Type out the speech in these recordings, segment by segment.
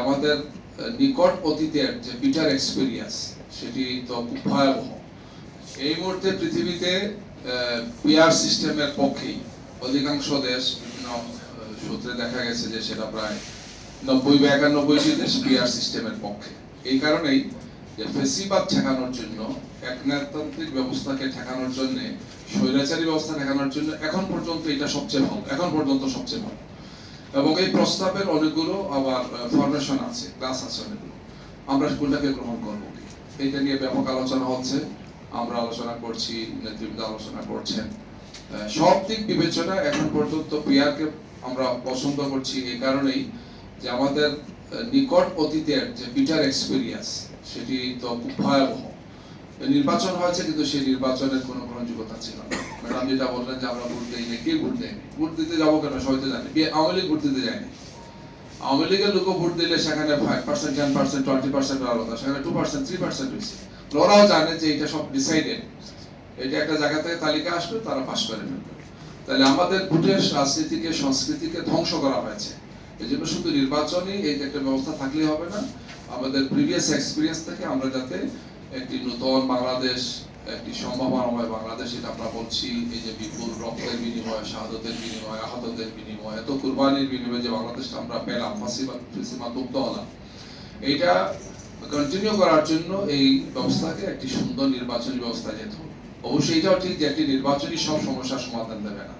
আমাদের নিকট অতীতের যে বিটার এক্সপেরিয়েন্স সেটি তো খুব ভয়াবহ। এই মুহূর্তে পৃথিবীতে পিআর সিস্টেমের পক্ষেই অধিকাংশ দেশ, বিভিন্ন সূত্রে দেখা গেছে যে সেটা প্রায় 90 বা 91টি দেশ পিআর সিস্টেমের পক্ষে। এই কারণেই যে ফেসিবাদ ঠেকানোর জন্য, একনায়কতান্ত্রিক ব্যবস্থাকে ঠেকানোর জন্য, স্বৈরাচারী ব্যবস্থা ঠেকানোর জন্য এখন পর্যন্ত এটা সবচেয়ে ভালো, এখন পর্যন্ত সবচেয়ে ভালো। এবং এই প্রস্তাবের অনেকগুলো আবার ফরমেশন আছে, ক্লাস আছে অনেকগুলো। আমরা কোনটাকে গ্রহণ করবো, এটা নিয়ে ব্যাপক আলোচনা হচ্ছে, আমরা আলোচনা করছি, নেতৃবৃন্দ আলোচনা করছেন। সব দিক বিবেচনা এখন পর্যন্ত পিআরকে আমরা পছন্দ করছি এই কারণেই যে আমাদের নিকট অতীতের যে বিটার এক্সপেরিয়েন্স সেটি তো খুব ভয়াবহ। নির্বাচন হয়েছে কিন্তু সেই নির্বাচনের কোনো গ্রহণযোগ্যতা ছিল না। ম্যাডাম যেটা বললেন যে আমরা ভোট দেই না, কে ভোট দেয়নি? ভোট দিতে যাবো কেন? সবাই তো জানি আওয়ামী লীগ ভোট দিতে যায়নি। আওয়ামী লীগের লোক ভোট দিলে সেখানে 5%, 10%, 20% আলাদা, সেখানে 2%, 3% হয়েছে। ওরাও জানে যে এটা সব ডিসাইডেড, এটা একটা জায়গা থেকে তালিকা আসবে, তারা পাশ করে ফেলবে। তাহলে আমাদের ভোটের রাজনীতিকে, সংস্কৃতিকে ধ্বংস করা হয়েছে। এই জন্য শুধু নির্বাচনই এই একটা ব্যবস্থা থাকলেই হবে না, আমাদের প্রিভিয়াস এক্সপিরিয়েন্স থেকে আমরা যাতে একটি নতুন বাংলাদেশ, একটি সম্ভাবনাময় বাংলাদেশ, এটা আমরা বলছি, এই যে বিপুল রক্তের বিনিময়, শাহাদতের বিনিময়, আহতদের বিনিময়, এত কুরবানির বিনিময়ে যে বাংলাদেশটা আমরা পেলাম, ফাঁসিবাদ মুক্ত হলাম, এইটা কন্টিনিউ করার জন্য এই ব্যবস্থাকে একটি সুন্দর নির্বাচনী ব্যবস্থা যেতে হবে। অবশ্যই এটাও ঠিক যে একটি নির্বাচনী সব সমস্যার সমাধান দেবে না।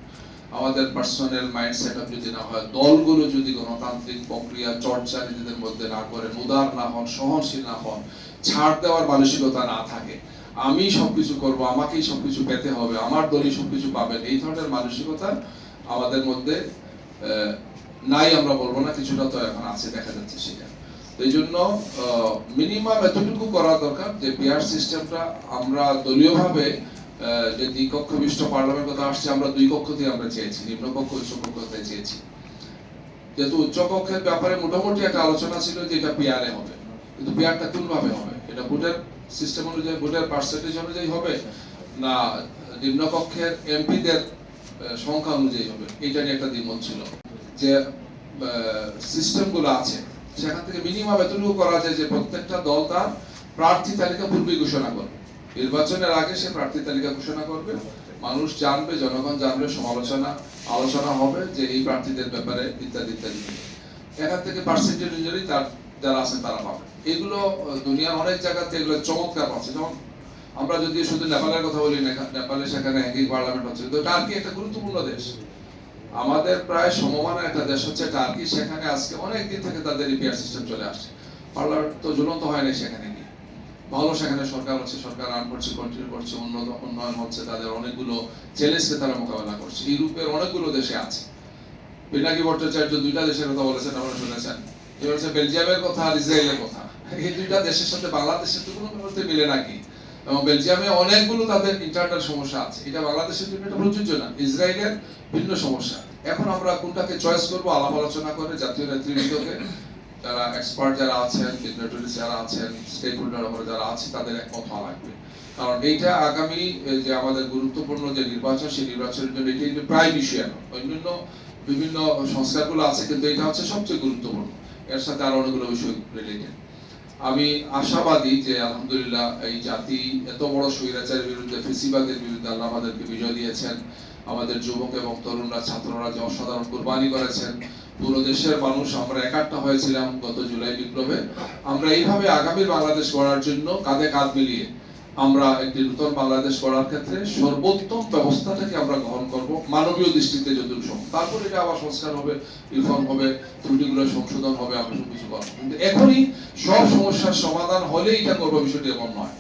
আমাদের পার্সোনাল মাইন্ড সেট আপ যদি না হয়, দলগুলো যদি গণতান্ত্রিক প্রক্রিয়া চর্চা নিজেদের মধ্যে না করে, উদার না হন, সহনশীল না হন, ছাড় দেওয়ার মানসিকতা না থাকে, আমি সবকিছু করব, আমাকেই সবকিছু পেতে হবে, আমার দলই সবকিছু পাবেন, এই ধরনের মানসিকতা আমাদের মধ্যে নাই আমরা বলবো না, কিছুটা তো এখন আছে, দেখা যাচ্ছে সেটা। এই জন্য মিনিমাম এতটুকু করা দরকার যে পিআর সিস্টেমটা আমরা দলীয়ভাবে যে দ্বিকক্ষ বিশিষ্ট পার্লামেন্ট কথা আসছে, আমরা দুই কক্ষ থেকে আমরা চেয়েছি, নিম্নকক্ষ উচ্চকক্ষ থেকে চেয়েছি। যেহেতু উচ্চকক্ষের ব্যাপারে মোটামুটি একটা আলোচনা ছিল যে এটা পিআরে হবে, কিন্তু পিআরটা কোন ভাবে হবে? এটা ভোটের সিস্টেম অনুযায়ী, ভোটের পার্সেন্টেজ অনুযায়ী হবে, না নিম্নকক্ষের এমপিদের সংখ্যা অনুযায়ী হবে? এটা নিয়ে একটা দ্বিমত ছিল। যে সিস্টেমগুলো আছে সেখান থেকে মিনিমাম এতটুকু করা যায় যে প্রত্যেকটা দল তার প্রার্থী তালিকা পূর্বেই ঘোষণা করবে, নির্বাচনের আগে সে প্রার্থী তালিকা ঘোষণা করবে, মানুষ জানবে, জনগণ জানবে, আলোচনা হবে যে এই প্রার্থীদের ব্যাপারে ইত্যাদি ইত্যাদি। এখান থেকে পার্সেন্টেজ অনুযায়ী তার যারা আছেন তারা পাবে। এগুলো দুনিয়ার অনেক জায়গাতে এগুলো চমৎকার পাচ্ছে। যেমন আমরা যদি শুধু নেপালের কথা বলি, নেপালে সেখানে হ্যাঙ্গিং পার্লামেন্ট হচ্ছে, তো টার্কি একটা গুরুত্বপূর্ণ দেশ, আমাদের প্রায় সমমানের একটা দেশ হচ্ছে টার্কি। সেখানে আজকে অনেক দিন থেকে তাদের পিআর সিস্টেম চলে আসছে, পার্লামেন্ট তো ঝুলন্ত হয়নি সেখানে গিয়ে, ভালো সেখানে সরকার হচ্ছে, সরকার রান করছে, কন্টিনিউ করছে, উন্নয়ন হচ্ছে, তাদের অনেকগুলো চ্যালেঞ্জকে তারা মোকাবেলা করছে। ইউরোপের অনেকগুলো দেশে আছে। পিনাকি ভট্টাচার্য দুইটা দেশের কথা বলেছেন, আপনারা শুনেছেন, হচ্ছে বেলজিয়ামের কথা আর ইসরায়েলের কথা। এই দুইটা দেশের সাথে বাংলাদেশের তো কোনো মুহূর্তে মিলে নাকি? এবং বেলজিয়ামে অনেকগুলো তাদের ইন্টারনাল সমস্যা আছে, এটা বাংলাদেশের জন্য এটা প্রযোজ্য না। ইসরায়েলের ভিন্ন সমস্যা। এখন আমরা কোনটাকে চয়েস করবো, আলাপ আলোচনা করে জাতীয় নেতৃবৃন্দকে, যারা এক্সপার্ট যারা আছেন, ডিগনিটারিজ যারা আছেন, স্টেক হোল্ডার যারা আছে, তাদের একমত হওয়া লাগবে। কারণ এইটা আগামী যে আমাদের গুরুত্বপূর্ণ যে নির্বাচন, সেই নির্বাচনের জন্য এটি প্রায় বিষয়, অন্যান্য বিভিন্ন সংস্কারগুলো আছে, কিন্তু এটা হচ্ছে সবচেয়ে গুরুত্বপূর্ণ। এর সাথে আরো অনেকগুলো বিষয় রিলেটেড। আমি আশাবাদী যে আলহামদুলিল্লাহ এই জাতি এত বড় স্বৈরাচারের বিরুদ্ধে, ফেসিবাদের বিরুদ্ধে আল্লাহ আমাদেরকে বিজয় দিয়েছেন। আমাদের যুবক এবং তরুণরা, ছাত্ররা যে অসাধারণ কুরবানি করেছেন, পুরো দেশের মানুষ আমরা একাট্টা হয়েছিলাম গত জুলাই বিপ্লবে। আমরা এইভাবে আগামী বাংলাদেশ গড়ার জন্য কাঁধে কাঁধ মিলিয়ে আমরা একটি নতুন বাংলাদেশ গড়ার ক্ষেত্রে সর্বোত্তম ব্যবস্থাটাকে আমরা গ্রহণ করব, মানবীয় দৃষ্টিতে যতটুকু সম্ভব। তারপর এটা আবার সংস্কার হবে, রিফর্ম হবে, ত্রুটিগুলো সংশোধন হবে, আমরা সব কিছু করবো। কিন্তু এখনই সব সমস্যার সমাধান হলেই এটা করবো, বিষয়টি এমন নয়।